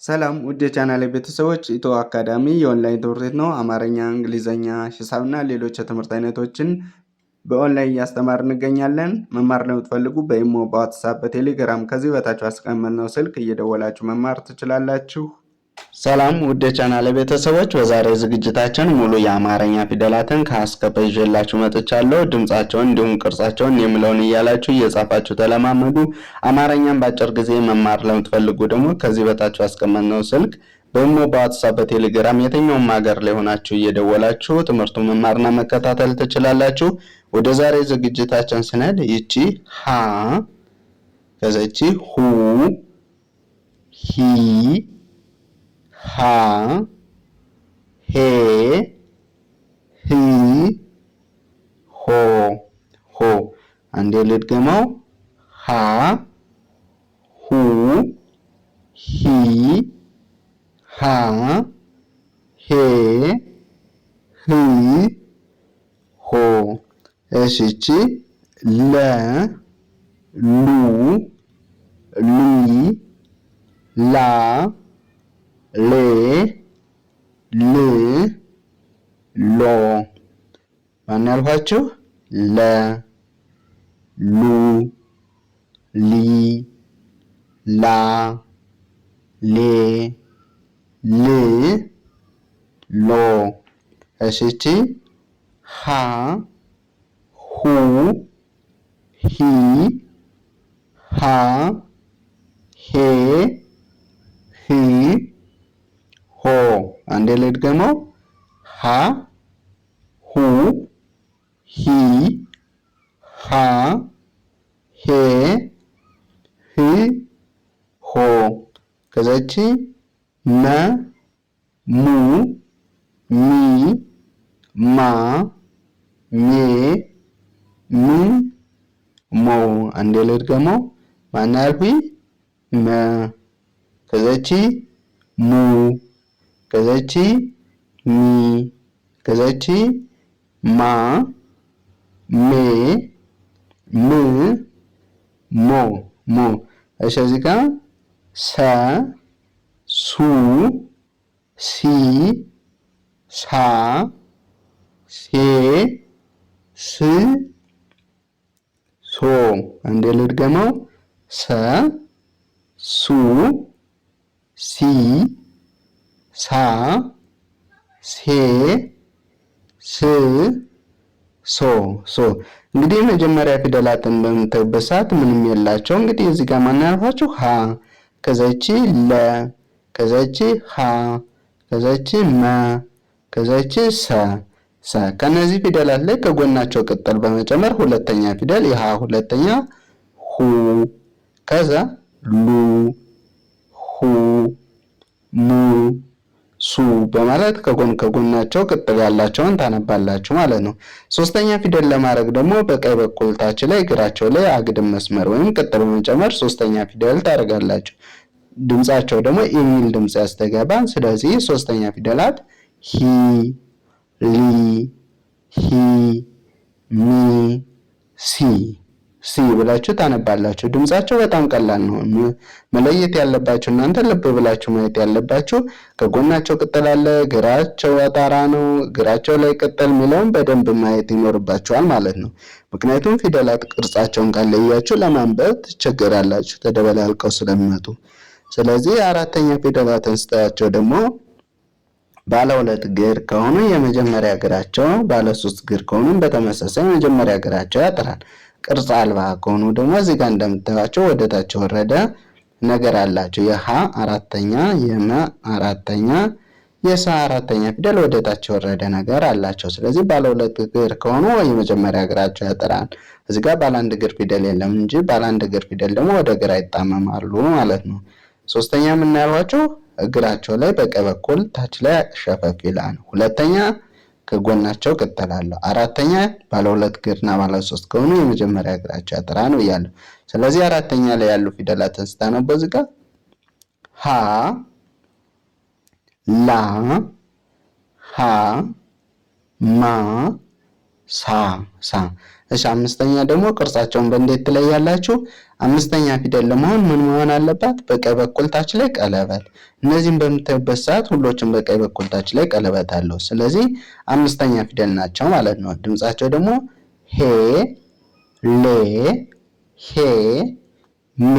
ሰላም ውድ የቻናሌ ቤተሰቦች ኢትዮ አካዳሚ የኦንላይን ትምህርት ቤት ነው። አማርኛ፣ እንግሊዘኛ፣ ሂሳብና ሌሎች የትምህርት አይነቶችን በኦንላይን እያስተማርን እንገኛለን። መማር ለምትፈልጉ በኢሞ፣ በዋትስአፕ፣ በቴሌግራም ከዚህ በታች አስቀመጥነው ስልክ እየደወላችሁ መማር ትችላላችሁ። ሰላም ውድ የቻናሌ ቤተሰቦች፣ በዛሬ ዝግጅታችን ሙሉ የአማርኛ ፊደላትን ከሀ እስከ ፐ ይዤላችሁ መጥቻለሁ። ድምጻቸውን እንዲሁም ቅርጻቸውን የምለውን እያላችሁ እየጻፋችሁ ተለማመዱ። አማርኛን በአጭር ጊዜ መማር ለምትፈልጉ ደግሞ ከዚህ በታች አስቀመጥነው ስልክ በኢሞ፣ በዋትስአፕ፣ በቴሌግራም የትኛውም ሀገር ላይ ሆናችሁ እየደወላችሁ ትምህርቱን መማርና መከታተል ትችላላችሁ። ወደ ዛሬ ዝግጅታችን ስንሄድ ይቺ ሀ፣ ከዚያች ሁ፣ ሂ፣ ሃ፣ ሄ፣ ህ፣ ሆ፣ ሆ። አንዴ ልድገመው። ሃ፣ ሁ፣ ሂ፣ ሃ፣ ሄ፣ ህ፣ ሆ። እሺ እቺ ለ፣ ሉ፣ ሊ፣ ላ፣ ሌ፣ ል፣ ሎ። ማን ያልኳችሁ? ለ፣ ሉ፣ ሊ፣ ላ፣ ሌ፣ ል፣ ሎ። እሺ እቺ ሃ፣ ሁ፣ ሂ፣ ሃ፣ ሄ፣ ህ፣ ሆ። አንዴ ልድገመው። ሃ፣ ሁ፣ ሂ፣ ሃ፣ ሄ፣ ህ፣ ሆ። ከዛች መ፣ ሙ፣ ሚ፣ ማ፣ ሜ፣ ም፣ ሞ። አንዴ ልድገመው። ማን ያልኩኝ? መ። ከዛች ሙ፣ ከዛች ሚ፣ ከዛች ማ፣ ሜ፣ ም፣ ሞ፣ ሞ። እሺ እዚህ ጋር ሰ፣ ሱ፣ ሲ፣ ሳ፣ ሴ፣ ስ፣ ሶ። አንዴ ልድገመው። ሰ፣ ሱ፣ ሲ፣ ሳ፣ ሴ፣ ስ፣ ሶ፣ ሶ። እንግዲህ የመጀመሪያ ፊደላትን በምታዩበት ሰዓት ምንም የላቸው። እንግዲህ እዚህ ጋር ማን ያልኳችሁ? ሀ፣ ከዛች ለ፣ ከዛች ሀ፣ ከዛች መ፣ ከዛች ሰ፣ ሰ። ከነዚህ ፊደላት ላይ ከጎናቸው ቅጠል በመጨመር ሁለተኛ ፊደል የሀ ሁለተኛ ሁ፣ ከዛ ሉ፣ ሁ፣ ሙ፣ ሱ በማለት ከጎናቸው ቅጥል ያላቸውን ታነባላችሁ ማለት ነው። ሶስተኛ ፊደል ለማድረግ ደግሞ በቀኝ በኩል ታች ላይ እግራቸው ላይ አግድም መስመር ወይም ቅጥል በመጨመር ሶስተኛ ፊደል ታደርጋላችሁ። ድምጻቸው ደግሞ የሚል ድምጽ ያስተጋባል። ስለዚህ ሶስተኛ ፊደላት ሂ፣ ሊ፣ ሂ፣ ሚ፣ ሲ፣ ሲ ብላችሁ ታነባላችሁ። ድምጻቸው በጣም ቀላል ነው። መለየት ያለባችሁ እናንተ ልብ ብላችሁ ማየት ያለባችሁ ከጎናቸው ቅጠል አለ፣ እግራቸው አጣራ ነው፣ እግራቸው ላይ ቅጠል የሚለውን በደንብ ማየት ይኖርባችኋል ማለት ነው። ምክንያቱም ፊደላት ቅርጻቸውን ካለያችሁ ለማንበብ ትቸገራላችሁ ተደበላልቀው ስለሚመጡ። ስለዚህ አራተኛ ፊደላትን ስታያቸው ደግሞ ባለ ሁለት እግር ከሆኑ የመጀመሪያ እግራቸው፣ ባለ ሶስት እግር ከሆኑ በተመሳሳይ የመጀመሪያ እግራቸው ያጥራል። ቅርጽ አልባ ከሆኑ ደግሞ እዚህ ጋር እንደምታዩቸው ወደታች ወረደ ነገር አላቸው። የሀ አራተኛ፣ የመ አራተኛ፣ የሰ አራተኛ ፊደል ወደታች ወረደ ነገር አላቸው። ስለዚህ ባለ ሁለት እግር ከሆኑ የመጀመሪያ እግራቸው ያጥራል። እዚህ ጋር ባለ አንድ እግር ፊደል የለም እንጂ ባለ አንድ እግር ፊደል ደግሞ ወደ ግራ ይጣመማሉ ማለት ነው። ሶስተኛ የምናያቸው እግራቸው ላይ በቀኝ በኩል ታች ላይ ሸፈፍ ይላል። ሁለተኛ ከጎናቸው ቅጠል አለው። አራተኛ ባለ ሁለት እግርና ባለ ሶስት ከሆኑ የመጀመሪያ እግራቸው ያጥራል ነው ያለው። ስለዚህ አራተኛ ላይ ያሉ ፊደላትን ስታነቡ እዚህ ጋር ሀ፣ ላ፣ ሀ፣ ማ፣ ሳ ሳ። እሺ አምስተኛ ደግሞ ቅርጻቸውን በእንዴት ትለያላችሁ? አምስተኛ ፊደል ለመሆን ምን መሆን አለባት? በቀኝ በኩል ታች ላይ ቀለበት። እነዚህም በምታዩበት ሰዓት ሁሎችም በቀኝ በኩል ታች ላይ ቀለበት አለው። ስለዚህ አምስተኛ ፊደል ናቸው ማለት ነው። ድምጻቸው ደግሞ ሄ፣ ሌ፣ ሄ፣ ሜ፣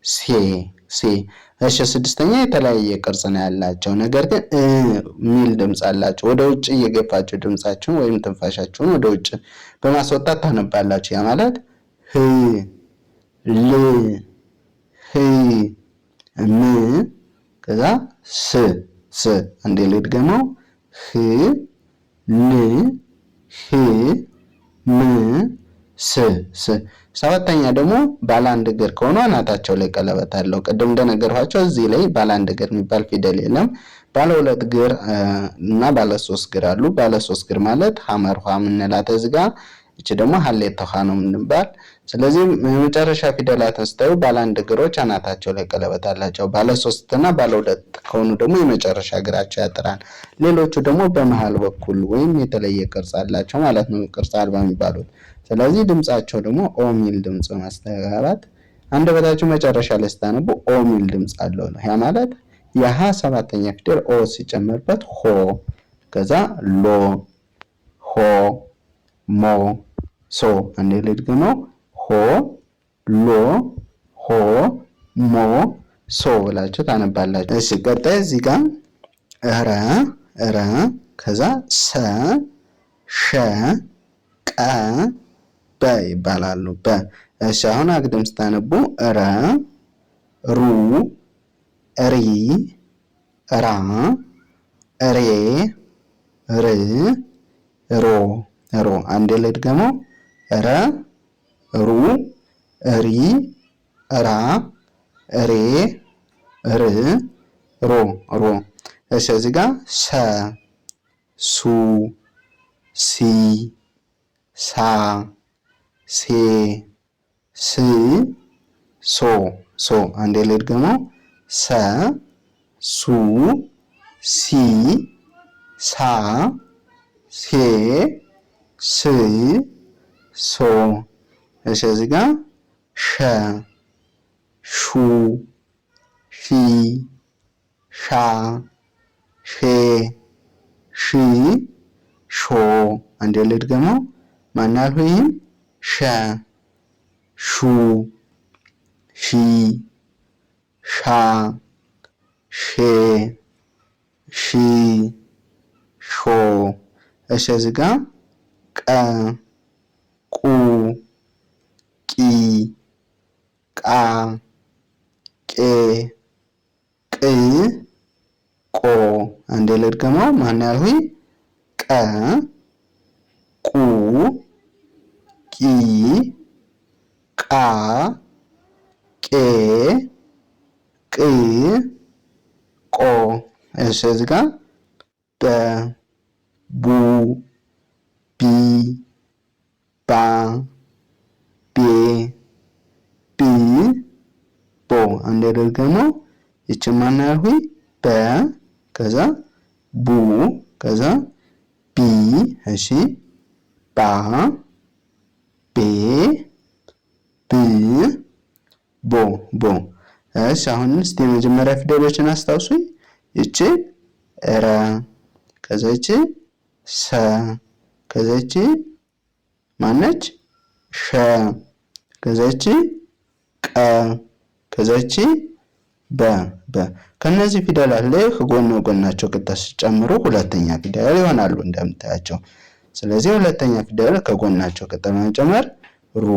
ሴ፣ ሴ። እሺ ስድስተኛ የተለያየ ቅርጽ ነው ያላቸው፣ ነገር ግን ሚል ድምጽ አላቸው። ወደ ውጭ እየገፋችሁ ድምጻችሁን ወይም ትንፋሻችሁን ወደ ውጭ በማስወጣት ታነባላችሁ። ያ ማለት ህ፣ ል፣ ህ፣ ም፣ ከዛ ስ፣ ስ። አንዴ ልድገመው። ህ፣ ል፣ ህ፣ ም፣ ስ፣ ስ። ሰባተኛ ደግሞ ባለ አንድ እግር ከሆኑ አናታቸው ላይ ቀለበት አለው። ቅድም እንደነገርኳቸው እዚህ ላይ ባለ አንድ እግር የሚባል ፊደል የለም። ባለ ሁለት እግር እና ባለ ሶስት እግር አሉ። ባለ ሶስት እግር ማለት ሐመር ውሃ የምንላት እዚህ ጋር፣ እቺ ደግሞ ሀሌታ ውሃ ነው የምንባል። ስለዚህ የመጨረሻ ፊደላትን ስታዩ ባለ አንድ እግሮች አናታቸው ላይ ቀለበት አላቸው። ባለ ሶስት እና ባለ ሁለት ከሆኑ ደግሞ የመጨረሻ እግራቸው ያጥራል። ሌሎቹ ደግሞ በመሃል በኩል ወይም የተለየ ቅርጽ አላቸው ማለት ነው፣ ቅርጽ አልባ የሚባሉት። ስለዚህ ድምጻቸው ደግሞ ኦ ሚል ድምጽ ማስተጋባት፣ አንደበታችሁ መጨረሻ ላይ ስታነቡ ኦ ሚል ድምጽ አለው ነው። ያ ማለት የሀ ሰባተኛ ፊደል ኦ ሲጨመርበት ሆ፣ ከዛ ሎ፣ ሆ፣ ሞ፣ ሶ። አንዴ ልድገመው። ሆ፣ ሎ፣ ሆ፣ ሞ፣ ሶ ብላችሁ ታነባላችሁ። እሺ ቀጣይ እዚህ ጋር ረ፣ ረ፣ ከዛ ሰ፣ ሸ፣ ቀ፣ በ ይባላሉ። በ። እሺ አሁን አግድም ስታነቡ ረ፣ ሩ፣ ሪ፣ ራ፣ ሬ፣ ር፣ ሮ፣ ሮ። አንዴ ልድገመው። ረ፣ ሩ፣ ሪ፣ ራ፣ ሬ፣ ር፣ ሮ፣ ሮ። እሺ እዚህ ጋር ሰ፣ ሱ፣ ሲ፣ ሳ፣ ሴ፣ ስ፣ ሶ፣ ሶ። አንዴ ልድገመው። ሰ፣ ሱ፣ ሲ፣ ሳ፣ ሴ፣ ስ፣ ሶ። እሺ እዚህ ጋር ሸ፣ ሹ፣ ሺ፣ ሻ፣ ሼ፣ ሺ፣ ሾ። አንዴ ልድገመው። ማን ያልሁኝም? ሸ፣ ሹ፣ ሺ፣ ሻ፣ ሼ፣ ሺ፣ ሾ። እሺ እዚህ ጋር ቀ፣ ቁ፣ ቂ፣ ቃ፣ ቄ፣ ቅ፣ ቆ። አንዴ ልድገመው። ማን ያልሁኝ? ቀ፣ ቁ፣ ቂ፣ ቃ፣ ቄ፣ ቅ፣ ቆ። እሺ እዚህ ጋር በ፣ ቡ፣ ቢ፣ ባ፣ ቤ፣ ቢ፣ ቦ። አንዴ ልድገመው። ይቺ ማን ያልሁኝ? በ፣ ከዛ ቡ፣ ከዛ ቢ፣ እሺ ባ፣ ቤ፣ ብ፣ ቦ፣ ቦ። እሺ አሁን እስቲ የመጀመሪያ ፊደሎችን አስታውሱኝ። ይቺ ረ፣ ከዛ ይቺ ሰ፣ ከዛ ይቺ ማነች? ሸ፣ ከዛ ይቺ ቀ፣ ከዛ ይቺ በ፣ በ። ከነዚህ ፊደላት ላይ ከጎን ጎናቸው ቅጠል ሲጨምሩ ሁለተኛ ፊደል ይሆናሉ እንደምታያቸው። ስለዚህ ሁለተኛ ፊደል ከጎናቸው ቅጠል በመጨመር ሩ፣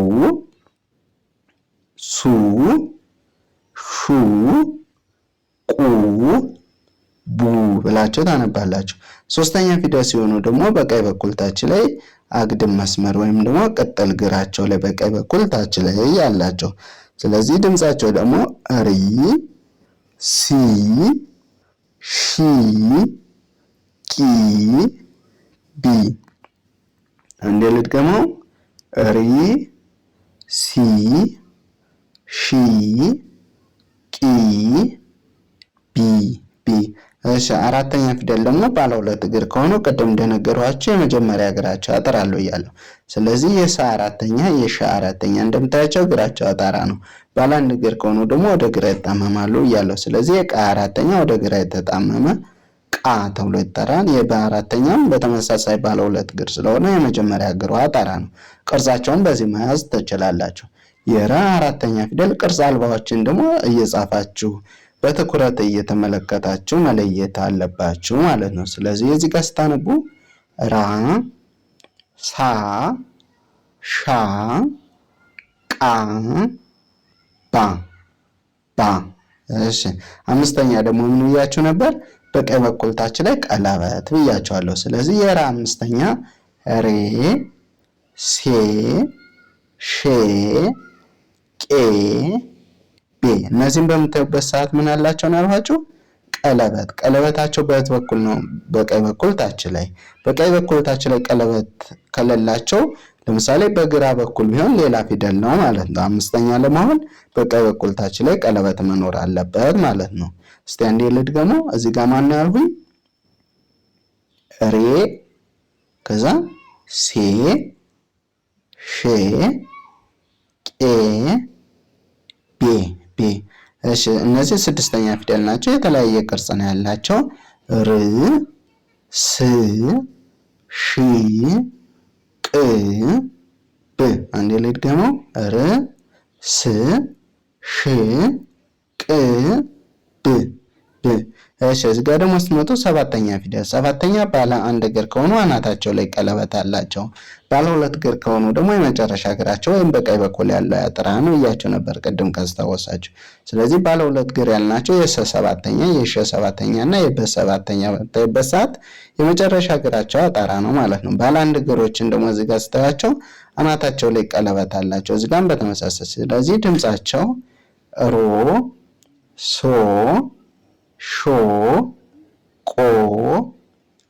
ሱ፣ ሹ፣ ቁ፣ ቡ ብላችሁ ታነባላችሁ። ሶስተኛ ፊደል ሲሆኑ ደግሞ በቀኝ በኩል ታች ላይ አግድም መስመር ወይም ደግሞ ቅጠል ግራቸው ላይ በቀኝ በኩል ታች ላይ ያላቸው። ስለዚህ ድምጻቸው ደግሞ ሪ፣ ሲ፣ ሺ፣ ቂ፣ ቢ። አንዴ ልድገመው። ሪ፣ ሲ፣ ሺ፣ ቂ፣ ቢ፣ ቢ። እሺ አራተኛ ፊደል ደግሞ ባለ ሁለት እግር ከሆኑ ቅድም እንደነገሯችሁ የመጀመሪያ እግራቸው አጠር አለው እያለሁ። ስለዚህ የሰ አራተኛ የሸ አራተኛ እንደምታያቸው እግራቸው አጣራ ነው። ባለ አንድ እግር ከሆኑ ደግሞ ወደ ግራ ይጣመማሉ እያለሁ። ስለዚህ የቀ አራተኛ ወደ ግራ የተጣመመ ቃ ተብሎ ይጠራል። የበ አራተኛም በተመሳሳይ ባለ ሁለት እግር ስለሆነ የመጀመሪያ እግሯ አጣራ ነው። ቅርጻቸውን በዚህ መያዝ ትችላላችሁ። የረ አራተኛ ፊደል ቅርጽ አልባዎችን ደግሞ እየጻፋችሁ በትኩረት እየተመለከታችሁ መለየት አለባችሁ ማለት ነው። ስለዚህ እዚህ ጋር ስታነቡ ራ፣ ሳ፣ ሻ፣ ቃ፣ ባ ባ። እሺ አምስተኛ ደግሞ ምን ብያችሁ ነበር? በቀኝ በኩል ታች ላይ ቀለበት ብያችኋለሁ። ስለዚህ የራ አምስተኛ ሬ፣ ሴ፣ ሼ፣ ቄ፣ ቤ። እነዚህም በምታዩበት ሰዓት ምን አላቸው ነው ያልኋችሁ? ቀለበት። ቀለበታቸው በየት በኩል ነው? በቀኝ በኩል ታች ላይ። በቀኝ በኩል ታች ላይ ቀለበት ከሌላቸው ለምሳሌ በግራ በኩል ቢሆን ሌላ ፊደል ነው ማለት ነው። አምስተኛ ለመሆን በቀኝ በኩል ታች ላይ ቀለበት መኖር አለበት ማለት ነው። እስቲ አንዴ ልድገመው። እዚህ ጋር ማን ያልሁኝ? ሬ፣ ከዛ ሴ፣ ሼ፣ ቄ፣ ቤ ቤ። እሺ እነዚህ ስድስተኛ ፊደል ናቸው። የተለያየ ቅርጽ ነው ያላቸው። ር፣ ስ፣ ሺ፣ ቅ፣ ብ። አንዴ ልድገመው። ር፣ ስ፣ ሽ፣ ቅ፣ ብ ብ። እሺ እዚህ ጋር ደግሞ ስትመጡ ሰባተኛ ፊደል። ሰባተኛ ባለ አንድ እግር ከሆኑ አናታቸው ላይ ቀለበት አላቸው። ባለ ሁለት እግር ከሆኑ ደግሞ የመጨረሻ እግራቸው ወይም በቀኝ በኩል ያለው ያጥራ ነው እያቸው ነበር ቅድም ካስታወሳችሁ። ስለዚህ ባለ ሁለት እግር ያልናቸው የሰ ሰባተኛ፣ የሸ ሰባተኛ እና የበ ሰባተኛ በምታዩበት ሰዓት የመጨረሻ እግራቸው አጣራ ነው ማለት ነው። ባለ አንድ እግሮችን ደግሞ እዚህ ጋር ስታያቸው አናታቸው ላይ ቀለበት አላቸው። እዚህ ጋርም በተመሳሳይ። ስለዚህ ድምጻቸው ሮ፣ ሶ፣ ሾ፣ ቆ፣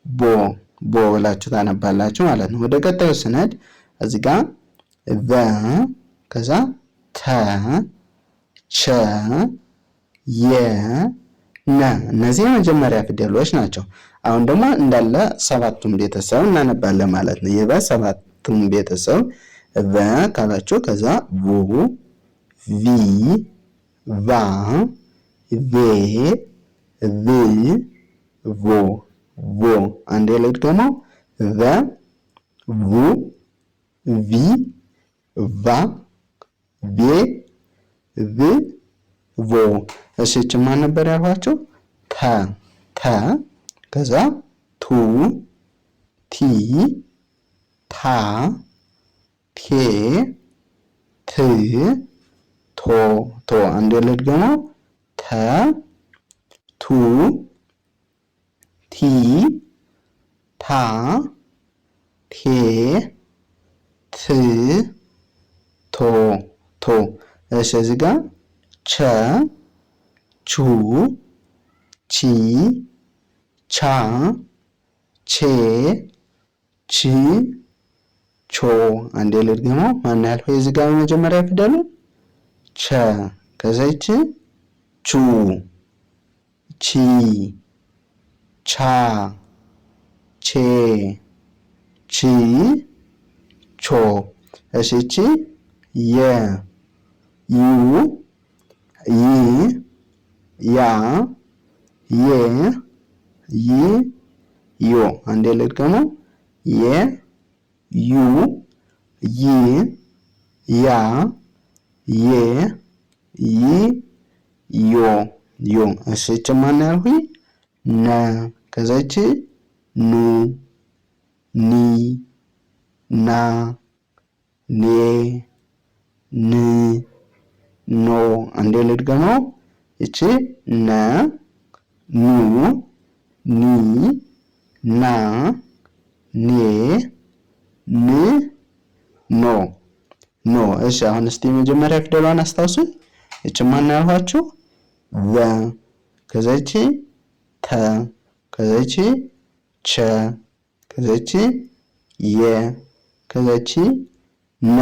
ቦ ቦ ብላችሁ ታነባላችሁ ማለት ነው። ወደ ቀጣዩ ስነድ እዚህ ጋር ቨ፣ ከዛ ተ፣ ቸ፣ የ፣ ነ። እነዚህ የመጀመሪያ ፊደሎች ናቸው። አሁን ደግሞ እንዳለ ሰባቱን ቤተሰብ እናነባለን ማለት ነው። የበ ሰባቱን ቤተሰብ ቨ ካላችሁ ከዛ ቡ፣ ቪ፣ ቫ፣ ቬ፣ ቭ፣ ቮ ቮ። አንዴ ልድገመው። ቨ፣ ቡ፣ ቪ፣ ቫ፣ ቬ፣ ቭ፣ ቮ። እሺ እቺ ማን ነበር ያልኋችሁ? ተ ተ፣ ከዛ ቱ፣ ቲ፣ ታ፣ ቴ፣ ት፣ ቶ ቶ። አንዴ ልድገመው። ተ፣ ቱ፣ ቲ፣ ታ፣ ቴ፣ ት፣ ቶ ቶ። እሺ እዚህ ጋር ቸ፣ ቹ፣ ቺ፣ ቻ፣ ቼ፣ ቺ፣ ቾ። አንዴ ልድገመው። ማን ያልኩት እዚህ ጋር የመጀመሪያ ፊደሉ ቸ፣ ከዛ ይቺ ቹ፣ ቺ፣ ቻ፣ ቼ፣ ቺ፣ ቾ። እሺ እቺ የ፣ ዩ፣ ይ፣ ያ፣ የ፣ ይ፣ ዮ። አንዴ ልድገመው። የ፣ ዩ፣ ይ፣ ያ፣ የ፣ ይ፣ ዮ ዮ። እሺ እቺ ማን ያልሁኝ? ነ፣ ከዛ እቺ ኑ፣ ኒ፣ ና፣ ኔ፣ ን፣ ኖ። አንዴ ልድገመው። እቺ ነ፣ ኑ፣ ኒ፣ ና፣ ኔ፣ ን፣ ኖ ኖ። እሺ አሁን እስቲ መጀመሪያ ፊደሏን አስታውሱኝ። እቺ ማን ያልኋችሁ? ቨ፣ ከዛ እቺ ተ፣ ከዛ እቺ ቸ፣ ከዛ እቺ የ፣ ከዛ እቺ ነ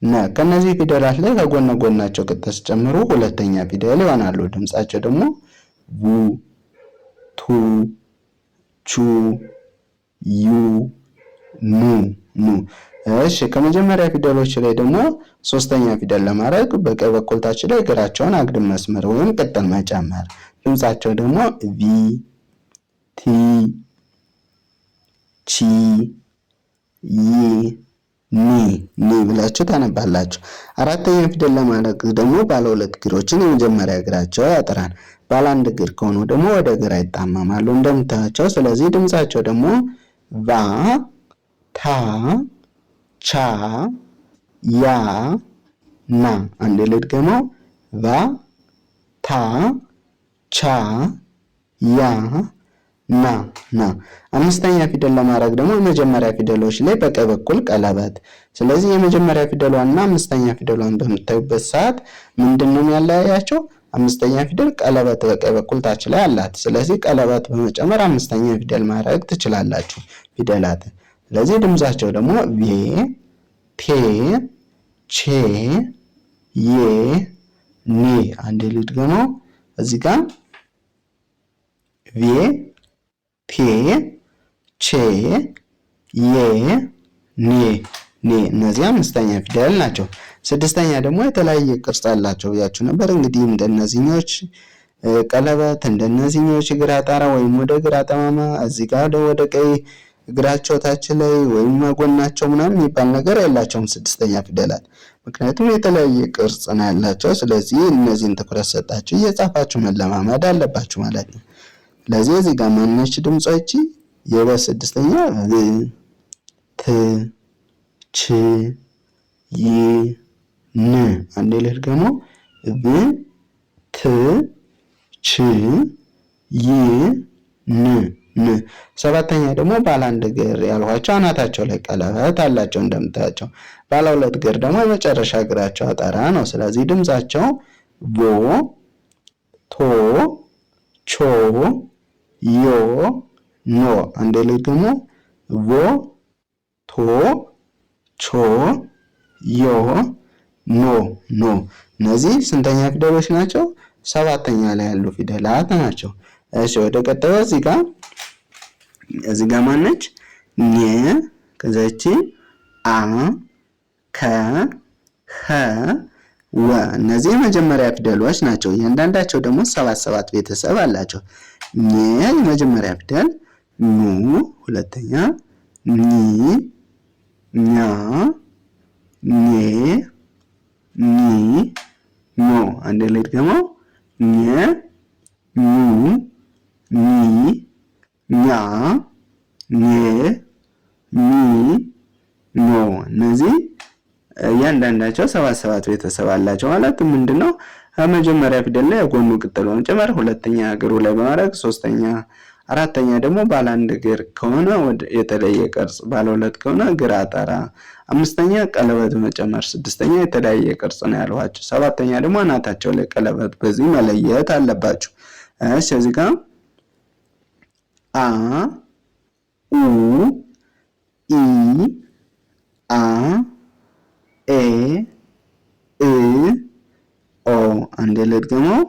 ነ። ከነዚህ ፊደላት ላይ ከጎነ ጎናቸው ቅጥስ ጨምሮ ሁለተኛ ፊደል ይሆናሉ። ድምጻቸው ደግሞ ቡ፣ ቱ ቹ ዩ ኑ ኑ። እሺ ከመጀመሪያ ፊደሎች ላይ ደግሞ ሶስተኛ ፊደል ለማድረግ በቀኝ በኩል ታች ላይ እግራቸውን አግድም መስመር ወይም ቅጥል መጨመር። ድምጻቸው ደግሞ ቪ ቲ ቺ ይ ኒ ብላችሁ ታነባላችሁ። አራተኛ ፊደል ለማድረግ ደግሞ ባለ ሁለት እግሮችን የመጀመሪያ እግራቸው ያጥራል። ባለ አንድ እግር ከሆኑ ደግሞ ወደ ግራ ይጣመማሉ እንደምታያቸው። ስለዚህ ድምጻቸው ደግሞ ቫ ታ ቻ ያ ና። አንድ ልድገመው። ቫ ታ ቻ ያ ና ና። አምስተኛ ፊደል ለማድረግ ደግሞ የመጀመሪያ ፊደሎች ላይ በቀኝ በኩል ቀለበት። ስለዚህ የመጀመሪያ ፊደሏንና አምስተኛ ፊደሏን በምታዩበት ሰዓት ምንድነው ያለያያቸው? አምስተኛ ፊደል ቀለበት በቀኝ በኩል ታች ላይ አላት። ስለዚህ ቀለበት በመጨመር አምስተኛ ፊደል ማድረግ ትችላላችሁ ፊደላት። ስለዚህ ድምጻቸው ደግሞ ቬ ቴ ቼ ዬ ኔ። አንዴ ልድገመው። እዚህ ጋር ቬ ቴ ቼ ዬ ኔ ኔ። እነዚህ አምስተኛ ፊደል ናቸው። ስድስተኛ ደግሞ የተለያየ ቅርጽ አላቸው ብያችሁ ነበር። እንግዲህ እንደነዚህኞች ቀለበት፣ እንደነዚህኞች ግራ ጣራ ወይም ወደ ግራ ጠማማ፣ እዚህ ጋር ወደ ቀኝ እግራቸው ታች ላይ ወይም ጎናቸው ምናምን የሚባል ነገር የላቸውም ስድስተኛ ፊደላት። ምክንያቱም የተለያየ ቅርጽ ነው ያላቸው። ስለዚህ እነዚህን ትኩረት ሰጣችሁ እየጻፋችሁ መለማመድ አለባችሁ ማለት ነው። ስለዚህ እዚህ ጋር ማነች ድምጾች? የበ ስድስተኛ ብ ት ች ይ ን። አንዴ ልድገመው። ብ ት ች ይ ን ን። ሰባተኛ ደግሞ ባለ አንድ እግር ያልኋቸው አናታቸው ላይ ቀለበት አላቸው እንደምታያቸው። ባለ ሁለት እግር ደግሞ የመጨረሻ እግራቸው አጠራ ነው። ስለዚህ ድምጻቸው ቦ ቶ ቾ ዮ ኖ። አንዴ ልድገመው። ቦ ቶ ቾ ዮ ኖ ኖ። እነዚህ ስንተኛ ፊደሎች ናቸው? ሰባተኛ ላይ ያሉ ፊደላት ናቸው። እሺ ወደ ቀጣዩ እዚህ ጋር ማነች? ኘ ከዛች አ ከ ኸ ወ። እነዚህ የመጀመሪያ ፊደሎች ናቸው። እያንዳንዳቸው ደግሞ ሰባት ቤተሰብ አላቸው። ኘ የመጀመሪያ ፊደል፣ ኙ ሁለተኛ፣ ኒ ኛ ኔ ኒ ኖ። አንዴ ላይ ድገመው። ኘ ኙ ኒ ኛ ኔ ኒ ኖ። እነዚህ እያንዳንዳቸው ሰባት ቤተሰብ አላቸው። ማለት ምንድነው? መጀመሪያ ፊደል ላይ የጎኑ ቅጥል በመጨመር፣ ሁለተኛ እግሩ ላይ በማድረግ፣ ሶስተኛ አራተኛ ደግሞ ባለ አንድ እግር ከሆነ የተለየ ቅርጽ፣ ባለ ሁለት ከሆነ እግር አጠራ፣ አምስተኛ ቀለበት በመጨመር፣ ስድስተኛ የተለያየ ቅርጽ ነው ያልኋቸው። ሰባተኛ ደግሞ አናታቸው ላይ ቀለበት። በዚህ መለየት አለባችሁ። እሺ እዚህ ጋር አ ኡ ኢ አ ኤ እ ኦ። አንዴ ልድገመው።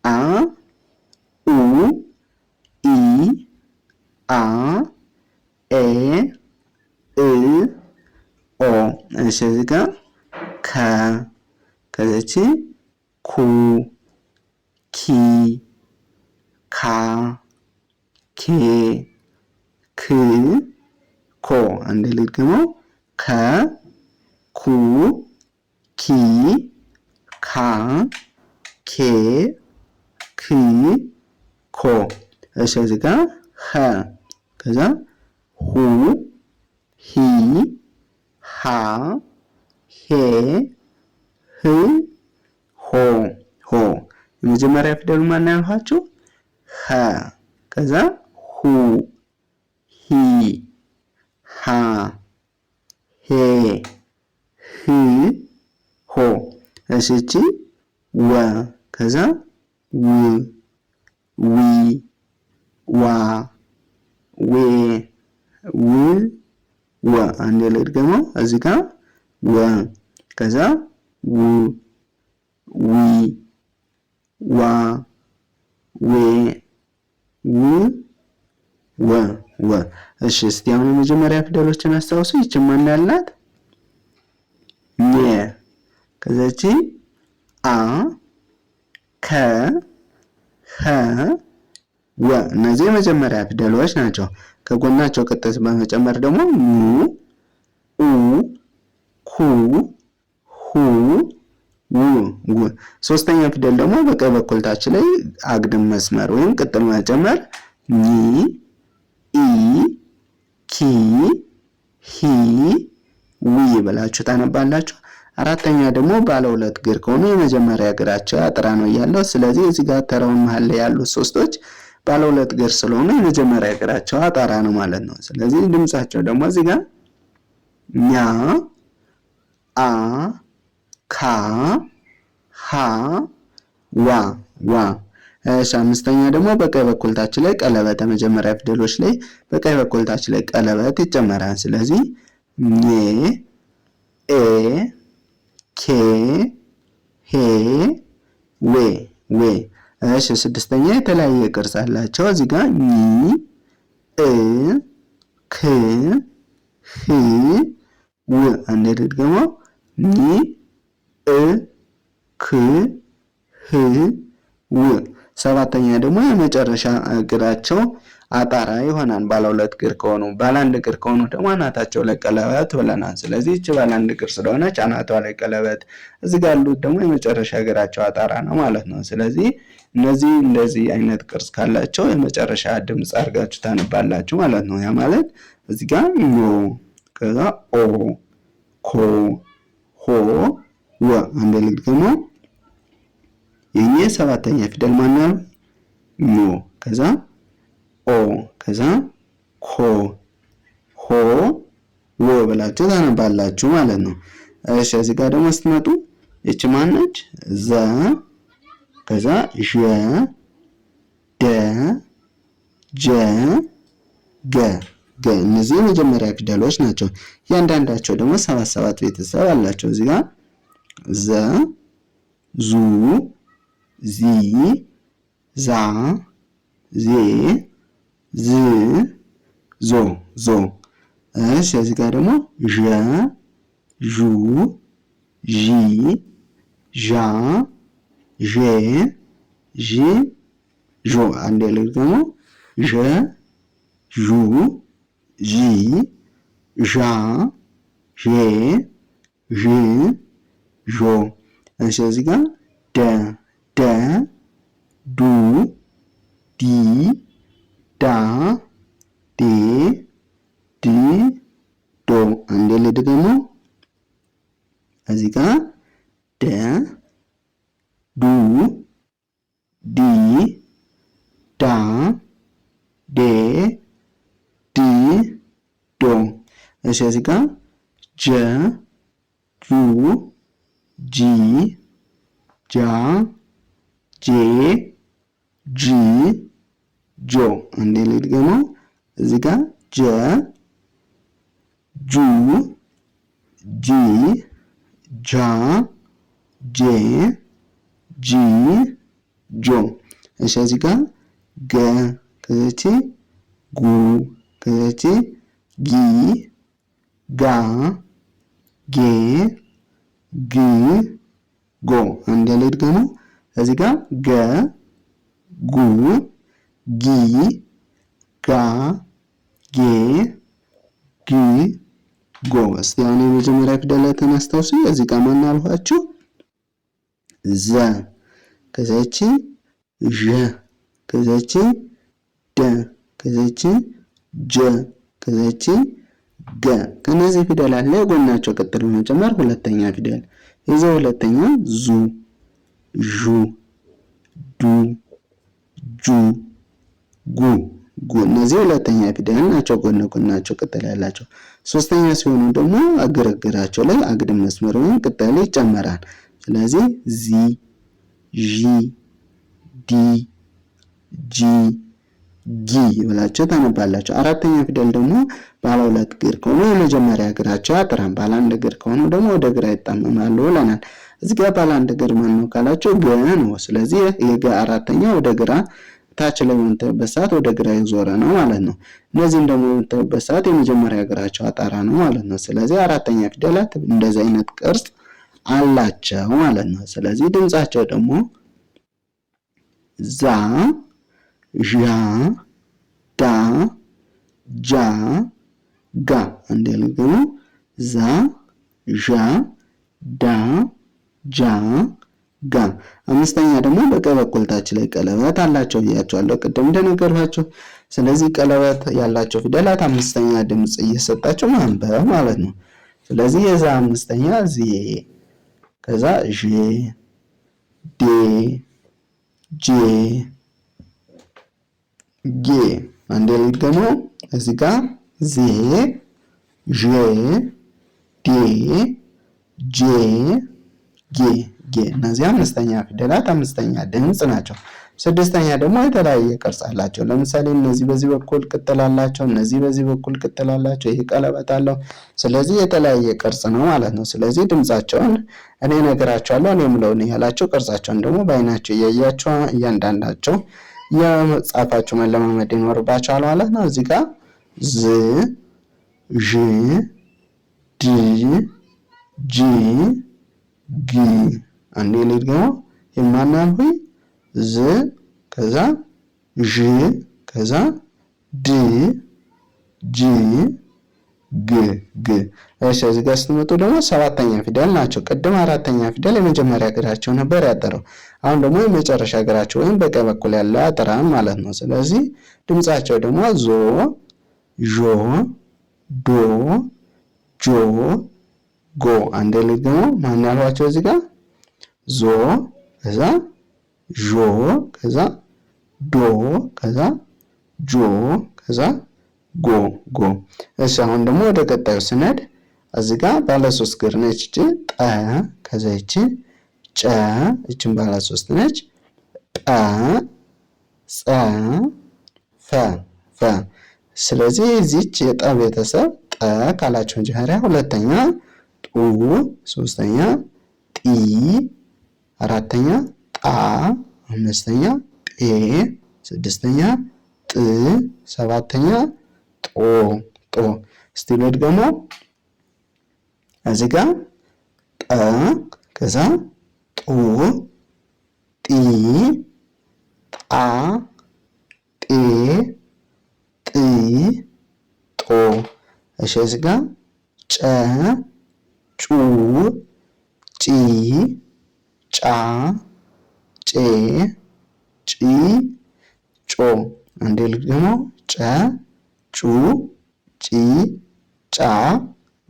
አ ኡ ኢ አ ኤ እ ኦ። እሺ እዚህ ጋር ከ ከዚች ኩ ኪ ካ ኬ ክ ኮ። አንዴ ልድገመው። ከ ኩ ኪ ካ ኬ ክ ኮ። እሺ እዚህ ጋር ኸ ከዛ ሁ ሂ ሃ ሄ ህ ሆ ሆ። የመጀመሪያ ፊደሉ ማን ያልኋችሁ? ኸ ከዛ ሁ ሂ ሃ ሄ ህ ሆ። እሺ እቺ ወ ከዛ ው ዊ ዋ ዌ ው ወ። አንዴ ላይ ድገመው። እዚህ ጋር ወ ከዛ ው ዊ ዋ ዌ ው እሺ እስቲ አሁን የመጀመሪያ ፊደሎችን አስታውሱ። ይቺ ማን ያላት? ኘ። ከዛቺ አ ከ ኸ ወ። እነዚህ የመጀመሪያ ፊደሎች ናቸው። ከጎናቸው ቅጥል በመጨመር ደግሞ ሙ ኡ ኩ ሁ ው ጉ። ሶስተኛ ፊደል ደግሞ በቀኝ በኩል ታች ላይ አግድም መስመር ወይም ቅጥል መጨመር ኒ ኢ ኪ ሂ ዊ ብላችሁ ታነባላችሁ። አራተኛ ደግሞ ባለ ሁለት እግር ከሆኑ የመጀመሪያ እግራቸው አጥራ ነው ያለው። ስለዚህ እዚህ ጋር ተራውን መሃል ላይ ያሉት ሶስቶች ባለ ሁለት እግር ስለሆኑ የመጀመሪያ እግራቸው አጣራ ነው ማለት ነው። ስለዚህ ድምጻቸው ደግሞ እዚህ ጋር ኛ አ ካ ሃ ዋ ዋ። እሺ አምስተኛ ደግሞ በቀኝ በኩል ታች ላይ ቀለበት የመጀመሪያ ፊደሎች ላይ በቀኝ በኩል ታች ላይ ቀለበት ይጨመራል። ስለዚህ ኘ ኤ ኬ ሄ ዌ ዌ። እሺ ስድስተኛ የተለያየ ቅርጽ አላቸው። እዚህ ጋር ኒ እ ክ ህ ው። አንዴ ደግሞ ኒ እ ክ ህ ው። ሰባተኛ ደግሞ የመጨረሻ እግራቸው አጣራ ይሆናል ባለ ሁለት እግር ከሆኑ። ባለ አንድ እግር ከሆኑ ደግሞ አናታቸው ላይ ቀለበት ብለናል። ስለዚህ እቺ ባለ አንድ እግር ስለሆነች አናቷ ላይ ቀለበት፣ እዚህ ጋር ያሉት ደግሞ የመጨረሻ እግራቸው አጣራ ነው ማለት ነው። ስለዚህ እነዚህ እንደዚህ አይነት ቅርጽ ካላቸው የመጨረሻ ድምጽ አድርጋችሁ ታነባላችሁ ማለት ነው። ያ ማለት እዚህ ጋር ኞ፣ ከዛ ኦ፣ ኮ፣ ሆ፣ ወ። አንድ ልክ ደግሞ የኛ ሰባተኛ ፊደል ማን ነው? ኞ፣ ከዛ ኦ፣ ከዛ ኮ፣ ሆ፣ ወ ብላችሁ ታነባላችሁ ማለት ነው። እሺ እዚህ ጋር ደግሞ ስትመጡ እቺ ማነች? ዘ፣ ከዛ ዠ፣ ደ፣ ጀ፣ ገ ገ። እነዚህ የመጀመሪያ ፊደሎች ናቸው። እያንዳንዳቸው ደግሞ 77 ቤተሰብ አላቸው። እዚህ ጋር ዘ፣ ዙ፣ ዚ፣ ዛ፣ ዜ፣ ዝ፣ ዞ ዞ። እሺ እዚህ ጋር ደግሞ ዠ፣ ዡ፣ ዢ፣ ዣ፣ ዤ፣ ዢ፣ ዦ። አንዴ ልክ ደግሞ ዠ፣ ዡ፣ ዢ፣ ዣ፣ ዤ፣ ዥ፣ ዦ። እሺ እዚህ ጋር ደ፣ ደ፣ ዱ፣ ዲ፣ ዳ፣ ዴ፣ ድ፣ ዶ። አንዴ ልድ ደግሞ እዚህ ጋር ደ፣ ዱ፣ ዲ፣ ዳ፣ ዴ፣ ድ፣ ዶ። እሺ እዚህ ጋር ጀ፣ ጁ፣ ጂ፣ ጃ፣ ጄ፣ ጂ፣ ጆ። አንዴ ልድገመው። እዚህ ጋር ጀ፣ ጁ፣ ጂ፣ ጃ፣ ጄ፣ ጂ፣ ጆ። እሺ እዚህ ጋር ገ፣ ከዛች ጉ፣ ከዛች ጊ፣ ጋ፣ ጌ፣ ግ፣ ጎ። አንዴ ልድገመው። እዚህ ጋር ገ፣ ጉ፣ ጊ፣ ጋ፣ ጌ፣ ግ፣ ጎ። እስቲ አሁን የመጀመሪያ ፊደላትን አስታውሱ። እዚህ ጋር ማን አልኋችሁ? ዘ፣ ከዛች ዠ፣ ከዛች ደ፣ ከዛች ጀ፣ ከዛች ገ። ከነዚህ ፊደላት ላይ ጎናቸው ቅጥል በመጨመር ሁለተኛ ፊደል የዚህ ሁለተኛ ዙ፣ ዡ፣ ዱ፣ ጁ፣ ጉ ጉ። እነዚህ ሁለተኛ ፊደል ናቸው፣ ጎን ጎናቸው ቅጥል ያላቸው። ሶስተኛ ሲሆኑ ደግሞ እግራቸው ላይ አግድም መስመር ወይም ቅጠል ይጨመራል። ስለዚህ ዚ፣ ዢ፣ ዲ፣ ጂ፣ ጊ ብላችሁ ታነባላችሁ። አራተኛ ፊደል ደግሞ ባለ ሁለት እግር ከሆኑ የመጀመሪያ እግራቸው ያጥራል። ባለ አንድ እግር ከሆኑ ደግሞ ወደ ግራ ይጣመማሉ ብለናል። እዚህ ጋር ባለ አንድ እግር ማን ነው ካላችሁ ገ ነው። ስለዚህ የገ አራተኛ ወደ ግራ ታች ላይ በምታዩበት ሰዓት ወደ ግራ የዞረ ነው ማለት ነው። እነዚህም ደግሞ በምታዩበት ሰዓት የመጀመሪያ እግራቸው አጣራ ነው ማለት ነው። ስለዚህ አራተኛ ፊደላት እንደዚህ አይነት ቅርጽ አላቸው ማለት ነው። ስለዚህ ድምጻቸው ደግሞ ዛ፣ ዣ፣ ዳ፣ ጃ፣ ጋ። አንዴ ልግሙ። ዛ፣ ዣ፣ ዳ፣ ጃ፣ ጋ። አምስተኛ ደግሞ በቀኝ በኩል ታች ላይ ቀለበት አላቸው ብያቸዋለሁ ቅድም እንደነገርኳቸው። ስለዚህ ቀለበት ያላቸው ፊደላት አምስተኛ ድምጽ እየሰጣቸው ማንበብ ማለት ነው። ስለዚህ የዛ አምስተኛ ዜ፣ ከዛ ዤ፣ ዴ፣ ጄ፣ ጌ። አንዴ ልድገመው። እዚህ ጋር ዜ፣ ዤ፣ ዴ፣ ጄ፣ ጌ፣ ጌ። እነዚህ አምስተኛ ፊደላት አምስተኛ ድምጽ ናቸው። ስድስተኛ ደግሞ የተለያየ ቅርጽ አላቸው። ለምሳሌ እነዚህ በዚህ በኩል ቅጥል አላቸው፣ እነዚህ በዚህ በኩል ቅጥል አላቸው። ይሄ ቀለበት አለው። ስለዚህ የተለያየ ቅርጽ ነው ማለት ነው። ስለዚህ ድምጻቸውን እኔ እነግራቸዋለሁ፣ እኔ የምለውን ያላቸው፣ ቅርጻቸውን ደግሞ በአይናቸው እያያቸው እያንዳንዳቸው የጻፋችሁ መለማመድ ይኖርባቸዋል ማለት ነው። እዚህ ጋር ዝ፣ ዥ፣ ድ፣ ጂ፣ ግ። አንዴ ልድገመው። የማናልሁኝ ዝ፣ ከዛ ዥ፣ ከዛ ድ፣ ጂ፣ ግ፣ ግ። እሺ እዚህ ጋር ስትመጡ ደግሞ ሰባተኛ ፊደል ናቸው። ቅድም አራተኛ ፊደል የመጀመሪያ እግራቸው ነበር ያጠረው። አሁን ደግሞ የመጨረሻ እግራቸው ወይም በቀኝ በኩል ያለው ያጠራል ማለት ነው። ስለዚህ ድምጻቸው ደግሞ ዞ፣ ዦ፣ ዶ፣ ጆ፣ ጎ። አንዴ ልድገመው። ማን ያልኋቸው እዚህ ጋር ዞ፣ ከዛ ዦ፣ ከዛ ዶ፣ ከዛ ጆ፣ ከዛ ጎ፣ ጎ። እሺ አሁን ደግሞ ወደ ቀጣዩ ስነድ እዚህ ጋር ባለ 3 እግር ነች። እቺ ጠ፣ ከዛ እቺ ጨ፣ እቺን ባለ 3 ነች። ጰ፣ ጸ፣ ፈ፣ ፈ። ስለዚህ እዚች የጠ ቤተሰብ ጠ ካላቸው መጀመሪያ፣ ሁለተኛ ጡ፣ ሶስተኛ ጢ፣ አራተኛ ጣ፣ አምስተኛ ጴ፣ ስድስተኛ ጥ፣ ሰባተኛ ጦ፣ ጦ። እስቲ ልድገመው። እዚህ ጋር ጠ፣ ከዛ ጡ፣ ጢ፣ ጣ፣ ጤ፣ ጥ፣ ጦ። እሺ እዚህ ጋር ጨ፣ ጩ፣ ጪ፣ ጫ፣ ጬ፣ ጪ፣ ጮ። አንዴ ልድገመው። ጨ፣ ጩ፣ ጪ፣ ጫ፣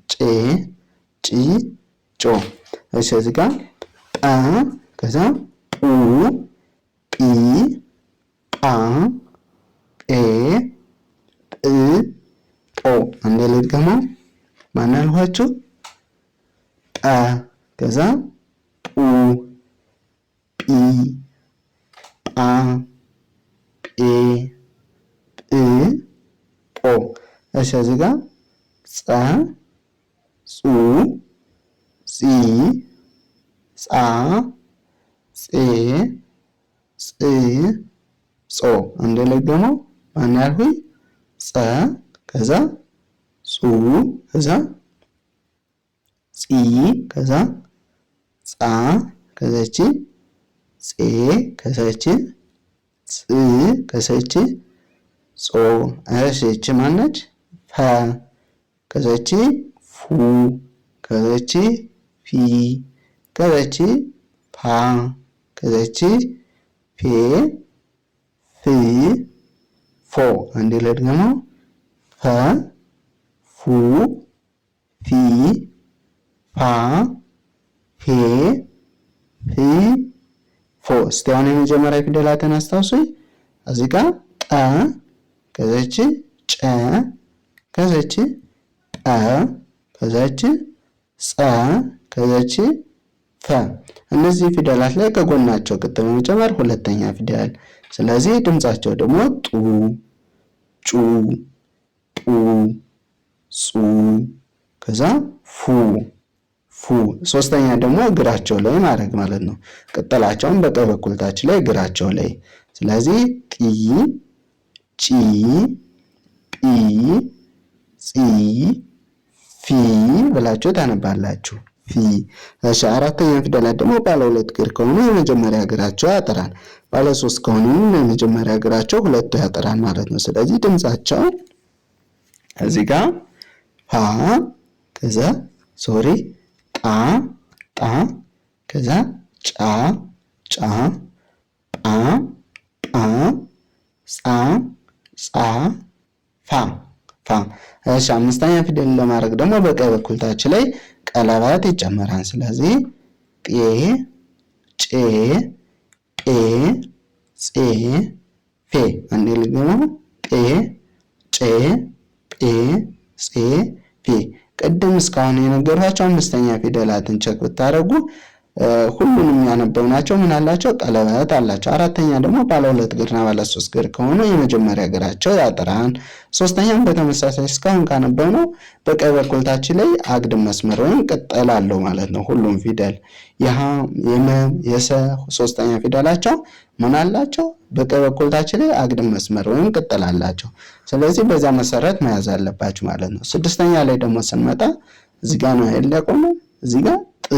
ጬ፣ ጪ፣ ጮ። እሺ እዚህ ጋር ጠ፣ ከዛ ጡ፣ ጲ፣ ጳ፣ ጴ፣ ጵ፣ ጶ። አንዴ ልድገመው። ማን አልኋችሁ? ጠ፣ ከዛ ጡ፣ ጲ፣ ጳ፣ ጴ፣ ጵ፣ ጶ። እሺ እዚህ ጋር ጸ፣ ጹ፣ ጺ፣ ጻ፣ ጼ፣ ጽ፣ ጾ። አንዴ ልድገመው። ማን ያልሁኝ? ጸ፣ ከዛ ጹ፣ ከዛ ጺ፣ ከዛ ጻ፣ ከዛች ጼ፣ ከዛች ጽ፣ ከዛች ጾ። እሺ እቺ ማነች? ፈ፣ ከዛች ፉ፣ ከዛች ፊ፣ ከዛች ፓ፣ ከዛች ፌ፣ ፍ፣ ፎ። አንዴ ልድገመው። ፈ፣ ፉ፣ ፊ፣ ፋ፣ ፌ፣ ፍ፣ ፎ። እስቲ አሁን የመጀመሪያ ፊደላትን አስታውሱኝ። እዚህ ጋር ጠ፣ ከዛች ጨ፣ ከዛች ጠ፣ ከዛች ጸ፣ ከዛች ፈ። እነዚህ ፊደላት ላይ ከጎናቸው ቅጥል በመጨመር ሁለተኛ ፊደል። ስለዚህ ድምጻቸው ደግሞ ጡ፣ ጩ፣ ጡ፣ ጹ፣ ከዛ ፉ፣ ፉ። ሶስተኛ ደግሞ እግራቸው ላይ ማድረግ ማለት ነው። ቅጠላቸውን በቀኝ በኩል ታች ላይ እግራቸው ላይ። ስለዚህ ጢ፣ ጢ ጪ ጲ ጺ ፊ ብላችሁ ታነባላችሁ። ፊ። እሺ አራተኛ ፊደላት ደግሞ ባለ ሁለት እግር ከሆኑ የመጀመሪያ እግራቸው ያጠራል። ባለ ሶስት ከሆኑ የመጀመሪያ እግራቸው ሁለቱ ያጠራል ማለት ነው። ስለዚህ ድምጻቸው እዚህ ጋር ፋ ከዛ ጣ ጣ ከዛ ጫ ጫ ጳ ጳ ጻ ጻ ፋ ፋ። እሺ አምስተኛ ፊደል ለማድረግ ደግሞ በቀኝ በኩል ታች ላይ ቀለበት ይጨመራል። ስለዚህ ጤ ጬ ጴ ጼ ፌ። አንዴ ልግመው። ጤ ጬ ጴ ጼ ፌ። ቅድም እስካሁን የነገርኳቸው አምስተኛ ፊደላትን ቸክ ብታደርጉ ሁሉንም ያነበብናቸው ምን አላቸው? ቀለበት አላቸው። አራተኛ ደግሞ ባለ ሁለት እግርና ባለ ሶስት እግር ከሆኑ የመጀመሪያ እግራቸው ያጠራል። ሶስተኛም በተመሳሳይ እስካሁን ካነበብነው በቀኝ በኩል ታች ላይ አግድም መስመር ወይም ቅጠል አለው ማለት ነው። ሁሉም ፊደል የሀ የመ የሰ ሶስተኛ ፊደላቸው ምን አላቸው? በቀኝ በኩል ታች ላይ አግድም መስመር ወይም ቅጠል አላቸው። ስለዚህ በዛ መሰረት መያዝ አለባችሁ ማለት ነው። ስድስተኛ ላይ ደግሞ ስንመጣ እዚህ ጋር ነው ያለቀው። እዚህ ጋር ጥ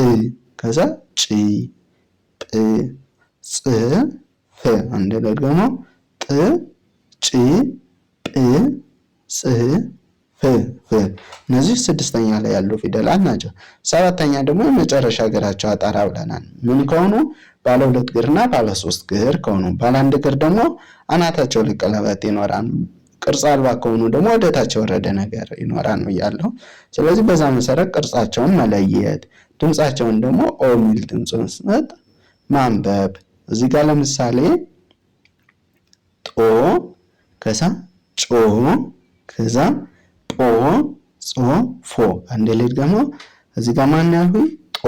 ከዛ ጪ ጵ ጽ ፍ። አንድ ደግሞ ጥ ጪ ጵ ጽ ፍ ፍ። እነዚህ ስድስተኛ ላይ ያሉ ፊደላት ናቸው። ሰባተኛ ደግሞ የመጨረሻ እግራቸው አጣራ ብለናል። ምን ከሆኑ? ባለ ሁለት እግርና ባለ ሶስት እግር ከሆኑ። ባለ አንድ እግር ደግሞ አናታቸው ላይ ቀለበት ይኖራል። ቅርጽ አልባ ከሆኑ ደግሞ ወደታች የወረደ ነገር ይኖራል ነው ያለው። ስለዚህ በዛ መሰረት ቅርጻቸውን መለየት፣ ድምጻቸውን ደግሞ ኦ ሚል ድምጽ መስጠት ማንበብ። እዚህ ጋር ለምሳሌ ጦ ከዛ ጮ ከዛ ጶ ጾ ፎ። አንዴ ላይ ደግሞ እዚህ ጋር ማን ያልኩኝ? ጦ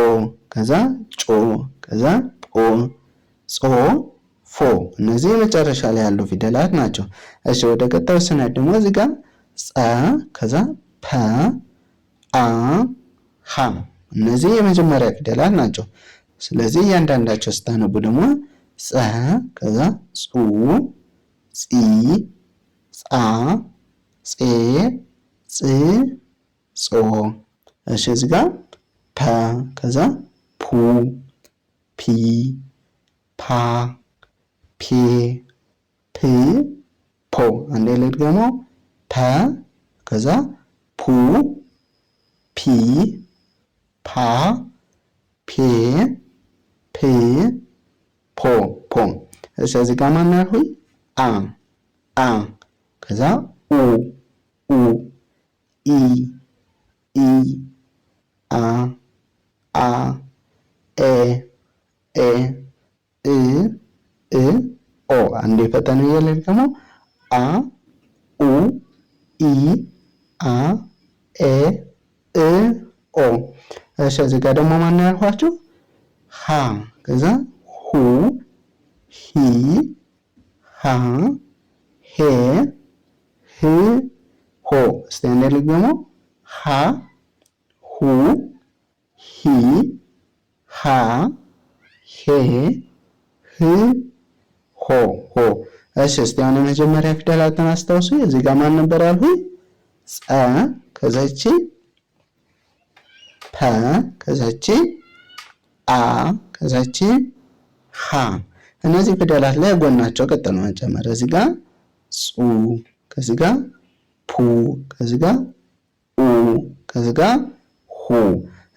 ከዛ ጮ ከዛ ጶ ጾ ፎ። እነዚህ የመጨረሻ ላይ ያሉ ፊደላት ናቸው። እሺ ወደ ቀጣዩ ስንሄድ ደግሞ እዚህ ጋር ጸ ከዛ ፐ አ ሐ። እነዚህ የመጀመሪያ ፊደላት ናቸው። ስለዚህ እያንዳንዳቸው ስታነቡ ደግሞ ጸ ከዛ ጹ ጺ ጻ ጼ ጽ ጾ። እሺ እዚህ ጋር ፐ ከዛ ፑ ፒ ፓ ፔ ፕ ፖ። አንዴ ላይ ደግሞ ፐ ከዛ ፑ ፒ ፓ ፔ ፕ ፖ ፖ። እሺ እዚህ ጋር ማን ያልኩኝ? አ አ ከዛ ኡ ኡ ኢ ኢ አ አ ኤ ኤ እ እ ኦ። አንዴ ፈጠን እያለን ደግሞ አ ኡ ኢ አ ኤ እ ኦ። እሺ እዚህ ጋር ደግሞ ማን ያልኳችሁ? ሀ ከዛ ሁ ሂ ሃ ሄ ህ ሆ። እስቲ አንዴ ደግሞ ሀ ሁ ሂ ሃ ሄ ህ ሆ ሆ። እሺ እስቲ አሁን የመጀመሪያ ፊደላትን አስታውሱ። እዚህ ጋር ማን ነበር ያልኩኝ? ጸ ከዛቺ ፐ ከዛቺ አ ከዛቺ ሀ። እነዚህ ፊደላት ላይ ጎናቸው ቅጥል መጨመር። እዚህ ጋር ጹ ከዚህ ጋር ፑ ከዚህ ጋር ኡ ከዚህ ጋር ሁ።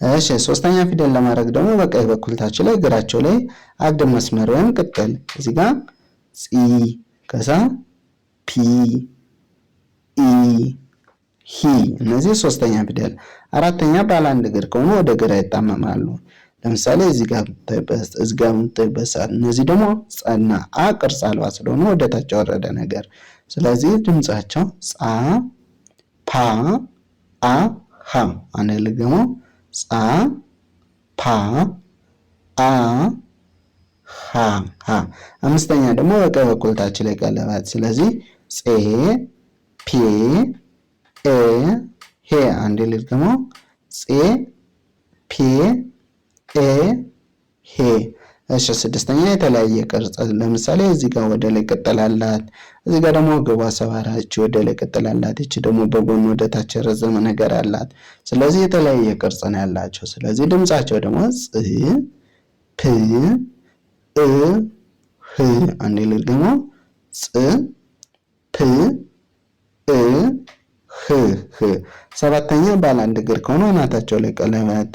እሺ ሶስተኛ ፊደል ለማድረግ ደግሞ በቀኝ በኩል ታች ላይ እግራቸው ላይ አግድም መስመር ወይም ቅጥል። እዚህ ጋር ጺ ከዛ ፒ ኢ ሂ። እነዚህ ሶስተኛ ፊደል። አራተኛ ባለ አንድ እግር ከሆኑ ወደ ግራ ይጣመማሉ። ለምሳሌ እዚህ ጋር ሰዓት እነዚህ ደግሞ ጸና አ ቅርጽ አልባ ስለሆነ ወደ ታች ወረደ ነገር። ስለዚህ ድምጻቸው ጻ ፓ አ ሀ። አንድ ላይ ደግሞ ጻ ፓ አ ሀ ሀ። አምስተኛ ደግሞ በቀኝ በኩል ታች ላይ ቀለበት። ስለዚህ ጼ ፔ ኤ ሄ። አንድ ላይ ደግሞ ጼ ፔ ኤ ሄ። እሺ ስድስተኛ የተለያየ ቅርጽ ለምሳሌ እዚህ ጋር ወደ ላይ ቅጥል አላት። እዚህ ጋር ደግሞ ግቧ ሰባራች ወደ ላይ ቅጥል አላት። እቺ ደግሞ በጎን ወደ ታች የረዘመ ነገር አላት። ስለዚህ የተለያየ ቅርጽ ነው ያላቸው። ስለዚህ ድምጻቸው ደግሞ ጽ ፕ እ ህ አንዴ ልድገመው ጽ ፕ እ ህ ህ። ሰባተኛ ባለ አንድ እግር ከሆኑ አናታቸው ላይ ቀለበት፣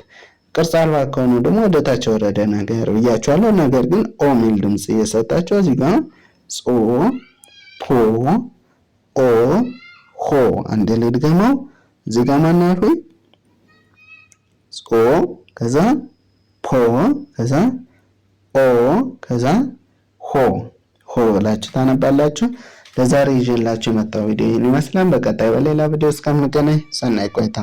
ቅርጽ አልባ ከሆኑ ደግሞ ወደ ታች ወረደ ነገር ብያቸዋለሁ። ነገር ግን ኦ ሚል ድምጽ እየሰጣቸው እዚህ ጋር ጾ ፖ ኦ ሆ አንዴ ልድገመው። እዚህ ጋር ማን ያልኩኝ ጾ ከዛ ፖ ከዛ ኦ ከዛ ሆ ሆ ብላችሁ ታነባላችሁ። ለዛሬ ይዤላችሁ የመጣው ቪዲዮ ይህን ይመስላል። በቀጣይ በሌላ ቪዲዮ እስከምንገናኝ ሰናይ ቆይታ